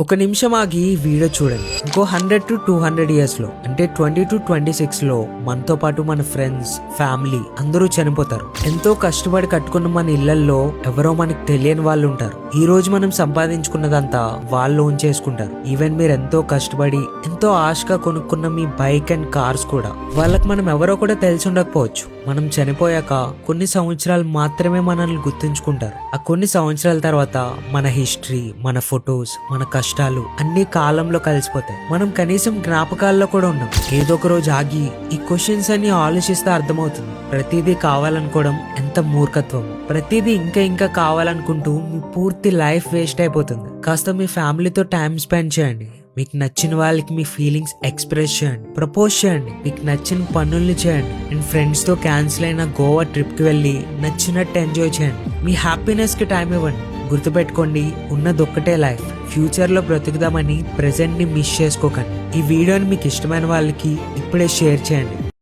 ఒక నిమిషం ఆగి ఈ వీడియో చూడండి. ఇంకో 100 to 200 ఇయర్స్ లో అంటే 20 to 26 లో మనతో పాటు మన ఫ్రెండ్స్, ఫ్యామిలీ అందరూ చనిపోతారు. ఎంతో కష్టపడి కట్టుకున్న మన ఇళ్లలో ఎవరో మనకు తెలియని వాళ్ళు ఉంటారు. ఈ రోజు మనం సంపాదించుకున్నదంతా వాళ్ళు ఓన్ చేసుకుంటారు. ఈవెన్ మీరు ఎంతో కష్టపడి ఎంతో ఆశగా కొనుక్కున్న మీ బైక్ అండ్ కార్స్ కూడా వాళ్ళకి మనం ఎవరో కూడా తెలిసి ఉండకపోవచ్చు. మనం చనిపోయాక కొన్ని సంవత్సరాలు మాత్రమే మనల్ని గుర్తుంచుకుంటారు. ఆ కొన్ని సంవత్సరాల తర్వాత మన హిస్టరీ, మన ఫొటోస్, మన కష్టాలు అన్ని కాలంలో కలిసిపోతాయి. మనం కనీసం జ్ఞాపకాల్లో కూడా ఉన్నాం. ఏదో ఒక రోజు ఆగి ఈ క్వశ్చన్స్ అన్ని ఆలోచిస్తే అర్థమవుతుంది ప్రతిదీ కావాలనుకోవడం ఎంత మూర్ఖత్వం. ప్రతిదీ ఇంకా ఇంకా కావాలనుకుంటూ మీ పూర్తి లైఫ్ వేస్ట్ అయిపోతుంది. కాస్త మీ ఫ్యామిలీతో టైం స్పెండ్ చేయండి. మీకు నచ్చిన వాళ్ళకి మీ ఫీలింగ్స్ ఎక్స్ప్రెస్ చేయండి. ప్రపోజ్ చేయండి. మీకు నచ్చిన పనుల్ని చేయండి. అండ్ ఫ్రెండ్స్ తో క్యాన్సిల్ అయిన గోవా ట్రిప్ కి వెళ్ళి నచ్చినట్టు ఎంజాయ్ చేయండి. మీ హ్యాపీనెస్ కి టైం ఇవ్వండి. గుర్తుపెట్టుకోండి, ఉన్నదొక్కటే లైఫ్. ఫ్యూచర్ లో బ్రతుకుదామని ప్రెసెంట్ ని మిస్ చేసుకోకండి. ఈ వీడియోని మీకు ఇష్టమైన వాళ్ళకి ఇప్పుడే షేర్ చేయండి.